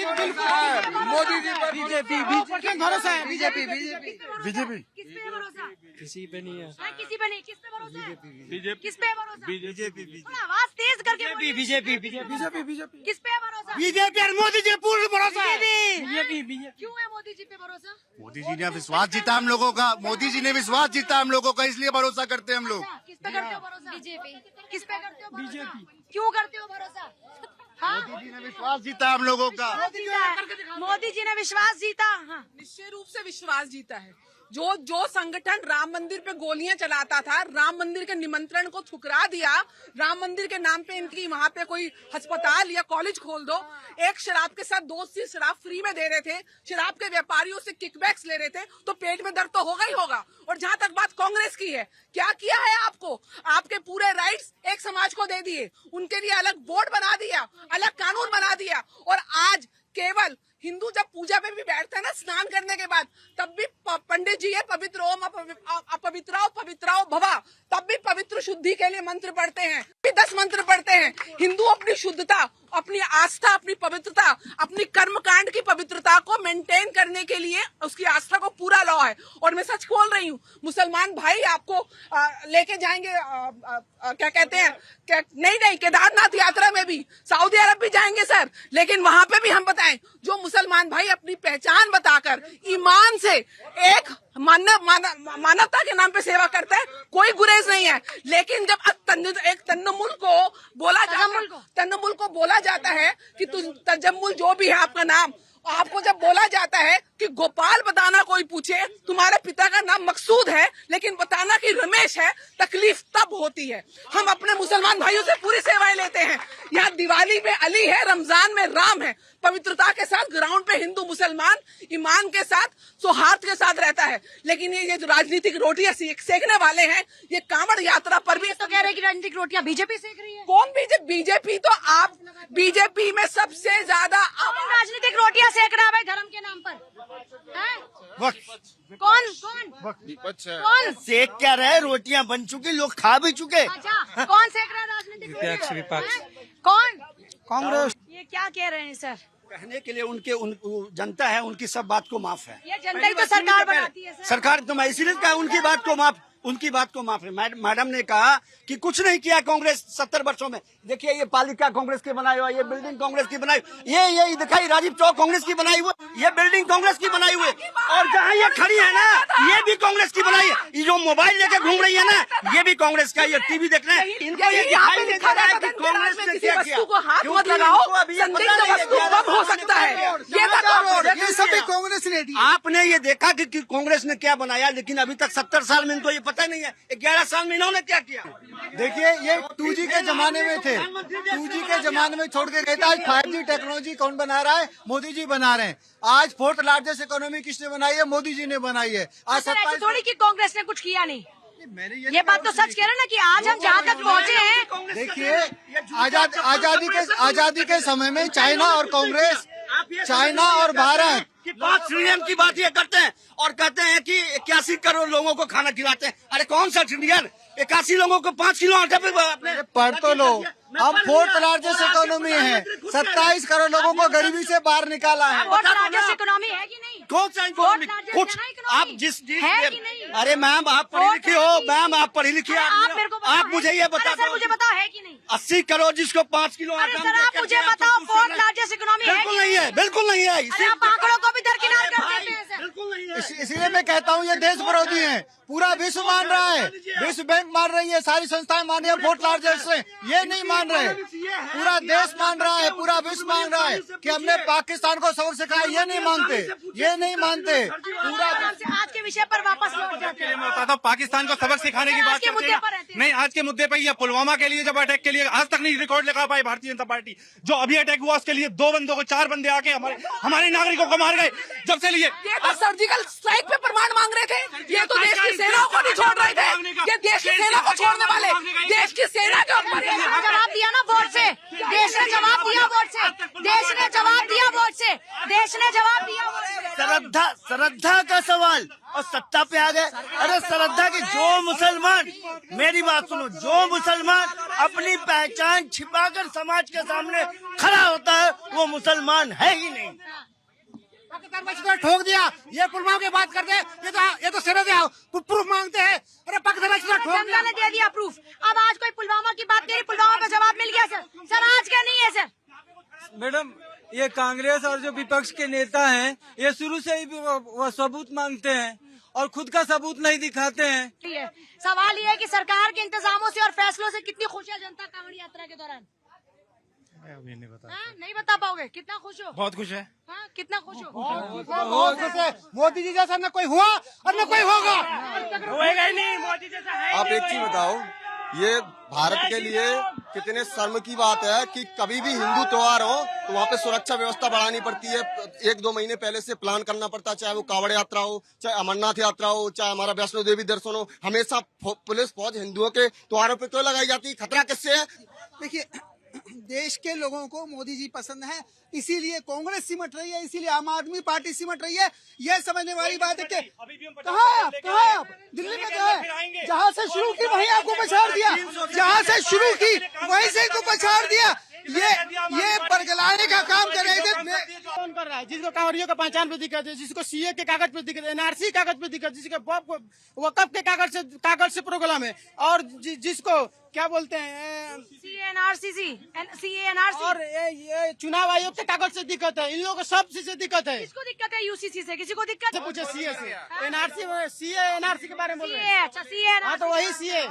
मोदी जी पर बीजेपी भरोसा है। बीजेपी किस पे भरोसा? किसी पे नहीं है। किसी पे नहीं, किस पे भरोसा है? बीजेपी किस पे भरोसा? बीजेपी थोड़ा आवाज तेज करके बोलिए। बीजेपी किस पे भरोसा? बीजेपी और मोदी जी पूर्ण भरोसा है। बीजेपी क्यों है मोदी जी पे भरोसा? मोदी जी ने विश्वास जीता हम लोगों का। मोदी जी ने विश्वास जीता हम लोगों का, इसलिए भरोसा करते हैं हम लोग। अच्छा, किस पे करते हो भरोसा? बीजेपी। किस पे करते हो भरोसा? बीजेपी। क्यों करते हो भरोसा? हाँ? मोदी जी ने विश्वास जीता हम लोगों का। मोदी जी ने विश्वास जीता। हाँ। निश्चय रूप से विश्वास जीता है। जो संगठन राम मंदिर पे गोलियां चलाता था, राम मंदिर के निमंत्रण को ठुकरा दिया, राम मंदिर के नाम पे इनकी वहाँ पे कोई अस्पताल या कॉलेज खोल दो, एक शराब के साथ 2 सी शराब फ्री में दे रहे थे, शराब के व्यापारियों से किकबैक्स ले रहे थे, तो पेट में दर्द तो होगा ही होगा। और जहाँ तक बात कांग्रेस की है, क्या किया है आपको? आपके पूरे राइट्स एक समाज को दे दिए, उनके लिए अलग बोर्ड बना दिया, अलग कानून बना दिया। और आज केवल हिंदू जब पूजा पे भी बैठते हैं ना, स्नान करने के बाद, तब भी पंडित जी है पवित्र ओम अपवित्राओ पवित्राओ भवा, तब भी पवित्र शुद्धि के लिए मंत्र पढ़ते हैं, 10 मंत्र पढ़ते हैं। हिंदू अपनी शुद्धता, अपनी आस्था, अपनी पवित्रता, अपनी कर्मकांड की पवित्रता को मेंटेन करने के लिए उसकी आस्था को पूरा लॉ है। और मैं सच बोल रही हूँ, मुसलमान भाई आपको लेके जाएंगे क्या कहते हैं, नहीं केदारनाथ यात्रा में भी, सऊदी अरब भी जाएंगे सर, लेकिन वहां पे भी हम बताएं, जो मुसलमान भाई अपनी पहचान बताकर ईमान से एक मानवता के नाम पे सेवा करता है, कोई गुरेज नहीं है। लेकिन जब एक तन्नुमुल को बोला जाता है कि तजम्मुल जो भी है आपका नाम, आपको जब बोला जाता है कि गोपाल बताना कोई पूछे तुम्हारे पिता का नाम मकसूद है, लेकिन बताना कि रमेश है, तकलीफ तब होती है। हम अपने मुसलमान भाइयों से पूरी सेवाएं लेते हैं। यहाँ दिवाली में अली है, रमजान में राम है, पवित्रता के साथ ग्राउंड पे हिंदू मुसलमान ईमान के साथ सौहार्द के साथ रहता है। लेकिन ये जो राजनीतिक रोटियां सेकने वाले हैं, ये कांवड़ यात्रा पर भी तो कह रहे हैं कि राजनीतिक रोटियां बीजेपी सेक रही है। कौन बीजेपी तो आप बीजेपी में सबसे ज्यादा राजनीतिक रोटियां सेक रहा है भाई धर्म के नाम पर? कौन सेक क्या रहे, रोटियां बन चुकी, लोग खा भी चुके। अच्छा, कौन सेक रहा है राजनीतिक? विपक्ष। कौन? कांग्रेस। ये क्या कह रहे हैं सर? कहने के लिए जनता है, उनकी सब बात को माफ है। ये जनता ही तो सरकार बनाती है सर। सरकार तो मैं इसीलिए कहा उनकी बात को माफ है। मैडम ने कहा कि कुछ नहीं किया कांग्रेस 70 वर्षों में। देखिए ये पालिका कांग्रेस की बनाई हुई, ये बिल्डिंग कांग्रेस की बनाई, ये दिखाई राजीव चौक कांग्रेस की बनाई हुई, ये बिल्डिंग कांग्रेस की बनाई हुई, और जहाँ ये खड़ी है ना, ये भी कांग्रेस की बनाई है। ये जो मोबाइल लेके घूम रही है ना, ये भी कांग्रेस का। ये टीवी देख रहे हैं, इनको ये दिखाई नहीं दे रहा है कि कांग्रेस ने क्या किया। को हाथ मत लगाओ, संदिग्ध वस्तु कब हो सकता है, ये सभी कांग्रेस ने दिया। आपने ये देखा कि कांग्रेस ने क्या बनाया, लेकिन अभी तक 70 साल में इनको ये पता नहीं है 11 साल में इन्होंने क्या किया। देखिए ये 2G के जमाने में थे, 2G के जमाने में छोड़ के गए थे। आज 5G टेक्नोलॉजी कौन बना रहा है? मोदी जी बना रहे हैं। आज 4th लार्जेस्ट इकोनॉमी किसने बनाई है? मोदी जी ने बनाई है। आज 27 थोड़ी की कांग्रेस ने कुछ किया नहीं। ये बात तो सच कह रहे हैं ना कि आज हम जहाँ तक पहुँचे हैं। देखिए आजादी के समय में चाइना और कांग्रेस, चाइना और भारत 5 ट्रिलियन की बात ये करते हैं और कहते हैं कि 81 करोड़ लोगों को खाना खिलाते हैं। अरे कौन सा ट्रिलियन? 81 लोगों को 5 किलो आटा पे अपने पढ़ तो लो। हम 4th लार्जेस्ट इकोनॉमी है, 27 करोड़ लोगों को गरीबी से बाहर निकाला है। 4th लार्जेस्ट इकोनॉमी है कि नहीं? कौन सा इकोनॉमी? कुछ आप जिस अरे मैम आप पढ़ी लिखी हो, मैम आप पढ़ी लिखी हो, आप मुझे ये बताओ, मुझे बताओ है कि नहीं? 80 करोड़ जिसको 5 किलो अरे सर आप मुझे बताओ 4th लार्जेस्ट इकोनॉमी है? बिल्कुल नहीं है, बिल्कुल नहीं है। आप आंकड़ों को भी दरकिनार कर देते हैं सर। बिल्कुल नहीं है। इसलिए मैं कहता हूँ ये देश विरोधी है। पूरा विश्व मान रहा है, विश्व बैंक मान रही है, सारी संस्थाएं मान रही है 4th लार्जेस्ट है। ये नहीं मान रहे, पूरा देश मान रहा है, पूरा विश्व मान रहा है कि हमने पाकिस्तान को सबक सिखाया। ये नहीं मानते, ये नहीं मानते। पूरा आज के विषय पर वापस लौट जाते हैं। मैं बताता हूँ पाकिस्तान को सबक सिखाने की बात करते हैं। नहीं, आज के मुद्दे पर, पुलवामा के लिए जब अटैक के लिए आज तक नहीं रिकॉर्ड लगा पाई भारतीय जनता पार्टी। जो अभी अटैक हुआ उसके लिए 2 बंदों को 4 बंदे आके हमारे नागरिकों को मार गए। जब से लिए ये तो सर्जिकल स्ट्राइक पे प्रमाण मांग रहे थे। ये तो देश की सेना को नहीं छोड़ रहे थे, ये देश की सेना को छोड़ने वाले, देश की सेना के ऊपर जवाब दिया ना वोट से, देश ने जवाब दिया वोट से, देश ने जवाब दिया वोट से, देश ने जवाब दिया वोट से। श्रद्धा का सवाल और सत्ता पे आ गए। अरे श्रद्धा की जो मुसलमान, मेरी बात सुनो, जो मुसलमान अपनी पहचान छिपाकर समाज के सामने खड़ा होता है वो मुसलमान है ही नहीं। पाकिस्तान ठोक दिया, ये पुलवामा की बात करते हैं, ये तो सिरे से प्रूफ मांगते हैं। अरे पाकिस्तान ठोक जनता ने दे दिया प्रूफ। अब आज कोई पुलवामा की बात करी, पुलवामा पे जवाब मिल गया सर आज क्या नहीं है सर। मैडम ये कांग्रेस और जो विपक्ष के नेता हैं ये शुरू से ही वो सबूत मांगते हैं और खुद का सबूत नहीं दिखाते हैं। सवाल ये है कि सरकार के इंतजामों से और फैसलों से कितनी खुश है जनता कांवड़ यात्रा के दौरान? अभी नहीं बता, नहीं बता पाओगे कितना खुश हो? बहुत खुश है। हाँ, कितना खुश हो? बहुत खुश है। मोदी जी जैसा न कोई हुआ और न कोई होगा, होएगा ही नहीं मोदी जैसा है। आप एक चीज बताओ, ये भारत के लिए कितने शर्म की बात है कि कभी भी हिंदू त्योहार हो तो वहाँ पे सुरक्षा व्यवस्था बढ़ानी पड़ती है। 1-2 महीने पहले से प्लान करना पड़ता है, चाहे वो कांवड़ यात्रा हो, चाहे अमरनाथ यात्रा हो, चाहे हमारा वैष्णो देवी दर्शन हो। हमेशा पुलिस फौज हिंदुओं के त्योहारों पे क्यों लगाई जाती है? खतरा किससे है? देखिए, देश के लोगों को मोदी जी पसंद है, इसीलिए कांग्रेस सिमट रही है, इसीलिए आम आदमी पार्टी सिमट रही है। यह समझने वाली बात है कि कहाँ आप दिल्ली में गए, जहाँ से शुरू की वहीं आपको पछाड़ दिया, जहाँ से शुरू की वहीं से इनको पछाड़ दिया। ये बरगलाने का काम कर रहे थे। कौन कर रहा है? जिसको कांवड़ियों का पहचान पे दिक्कत है, जिसको सीए के कागज पे दिक्कत है, एनआरसी कागज पे दिक्कत, जिसके वक़्फ़ के कागज से प्रॉब्लम है, और जिसको क्या बोलते हैं CANRCC और ये चुनाव आयोग के कागज से दिक्कत है। इन लोगों को सब चीज से दिक्कत है। किसको दिक्कत है? यूसीसी से किसी को दिक्कत है? पूछे सीए से, एनआरसी के बारे में बोल रहे हैं। अच्छा CA हाँ, तो वही सीए।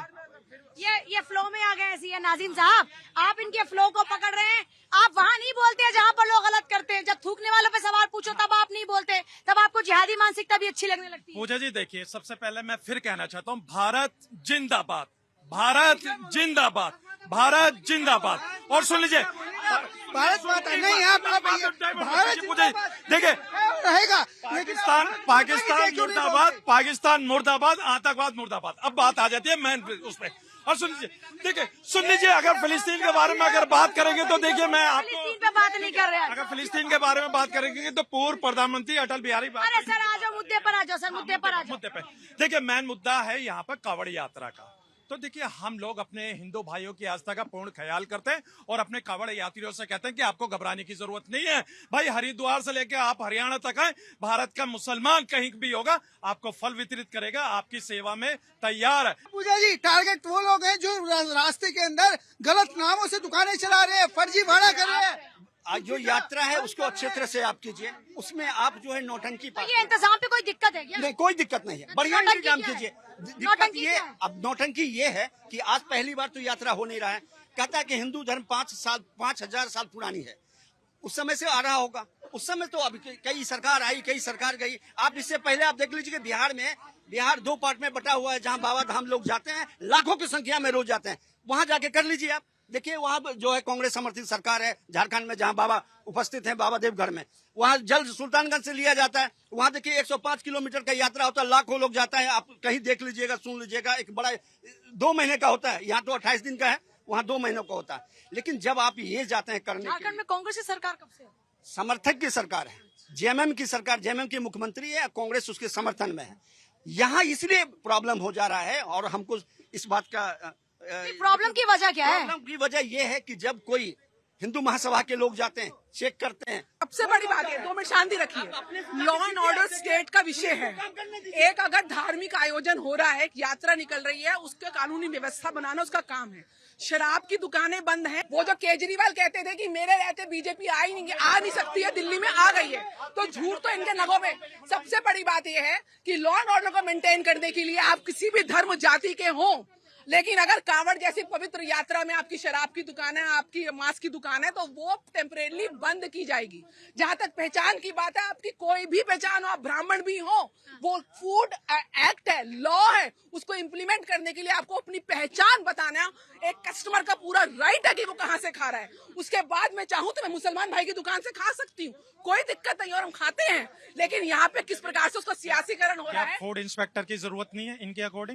ये फ्लो में आ गए हैं CA नाजिम साहब। आप इनके फ्लो को पकड़ रहे हैं। आप वहाँ नहीं बोलते हैं जहाँ पर लोग गलत करते हैं। जब थूकने वालों पे सवाल पूछो तब आप नहीं बोलते, तब आपको जिहादी मानसिकता भी अच्छी लगने लगती है। पूजा जी देखिए, सबसे पहले मैं फिर कहना चाहता हूँ, भारत जिंदाबाद, भारत जिंदाबाद, भारत जिंदाबाद। और सुन लीजिए, भारत माता नहीं, आप भारत देखिए रहेगा। पाकिस्तान मुर्दाबाद, पाकिस्तान मुर्दाबाद, आतंकवाद मुर्दाबाद। अब बात आ जाती है मैन उस पर। और सुन लीजिए, देखिए सुन लीजिए, अगर फिलिस्तीन के बारे में अगर बात करेंगे तो देखिए, मैं आपको फिलिस्तीन पे बात नहीं कर रहे हैं। अगर फिलिस्तीन के बारे में बात करेंगे तो पूर्व प्रधानमंत्री अटल बिहारी अरे सर आ जाओ मुद्दे पर, आ जाओ सर मुद्दे पर आ जाओ। मुद्दे पे देखिए, मेन मुद्दा है यहाँ पर कांवड़ यात्रा का। तो देखिए, हम लोग अपने हिंदू भाइयों की आस्था का पूर्ण ख्याल करते हैं और अपने कांवड़ यात्रियों से कहते हैं कि आपको घबराने की जरूरत नहीं है भाई। हरिद्वार से लेकर आप हरियाणा तक आए, भारत का मुसलमान कहीं भी होगा आपको फल वितरित करेगा, आपकी सेवा में तैयार है। पूजा जी, टारगेट वो लोग हैं जो रास्ते के अंदर गलत नामों से दुकानें चला रहे हैं, फर्जी भाड़ा कर रहे हैं। जो यात्रा है उसको अच्छे तरह से आप कीजिए, उसमें आप जो है नौटंकी तो ये इंतजाम पे कोई दिक्कत है क्या? नहीं, कोई दिक्कत नहीं है, बढ़िया नौटंकी इंतजाम क्या है? कीजिए। दिक्कत नौटंकी ये, क्या है? अब नौटंकी ये है कि आज पहली बार तो यात्रा हो नहीं रहा है। कहता है कि हिंदू धर्म 5,000 साल पुरानी है, उस समय से आ रहा होगा। उस समय तो अभी कई सरकार आई, कई सरकार गई। आप इससे पहले आप देख लीजिए कि बिहार 2 पार्ट में बटा हुआ है, जहाँ बाबा धाम लोग जाते हैं, लाखों की संख्या में रोज जाते हैं। वहां जाके कर लीजिए आप। देखिए वहाँ जो है कांग्रेस समर्थित सरकार है झारखंड में, जहाँ बाबा उपस्थित हैं, बाबा देवघर में, वहाँ जल सुल्तानगंज से लिया जाता है। वहाँ देखिए 105 किलोमीटर का यात्रा होता है, लाखों लोग जाता है। आप कहीं देख लीजिएगा, सुन लीजिएगा, एक बड़ा 2 महीने का होता है। यहाँ तो 28 दिन का है, वहाँ 2 महीनों का होता है। लेकिन जब आप ये जाते हैं करने, झारखंड में कांग्रेस की सरकार कब से है? समर्थक की सरकार है, जेएमएम की सरकार, जेएमएम की मुख्यमंत्री है, कांग्रेस उसके समर्थन में है। यहाँ इसलिए प्रॉब्लम हो जा रहा है और हमको इस बात का प्रॉब्लम की वजह क्या है? प्रॉब्लम की वजह यह है कि जब कोई हिंदू महासभा के लोग जाते हैं, चेक करते हैं। सबसे बड़ी बात है, 2 मिनट शांति रखिए। लॉ एंड ऑर्डर स्टेट का विषय है। एक अगर धार्मिक आयोजन हो रहा है, यात्रा निकल रही है, उसके कानूनी व्यवस्था बनाना उसका काम है। शराब की दुकानें बंद हैं। वो जो केजरीवाल कहते थे कि मेरे रहते बीजेपी आ नहीं सकती है, दिल्ली में आ गई है, तो झूठ तो इनके नगों में। सबसे बड़ी बात यह है कि लॉ एंड ऑर्डर को मेंटेन करने के लिए आप किसी भी धर्म जाति के हों, लेकिन अगर कांवड़ जैसी पवित्र यात्रा में आपकी शराब की दुकान है, आपकी मांस की दुकान है, तो वो टेम्परेरी बंद की जाएगी। जहां तक पहचान की बात है, आपकी कोई भी पहचान हो, आप ब्राह्मण भी हो, वो फूड एक्ट है, लॉ है, उसको इम्प्लीमेंट करने के लिए आपको अपनी पहचान बताना एक कस्टमर का पूरा राइट है कि वो कहां से खा रहा है। उसके बाद मैं चाहूं तो मैं मुसलमान भाई की दुकान से खा सकती हूँ, कोई दिक्कत नहीं, और हम खाते हैं। लेकिन यहाँ पे किस प्रकार से उसका सियासीकरण हो रहा है। फूड इंस्पेक्टर की जरूरत नहीं है इनके अकॉर्डिंग?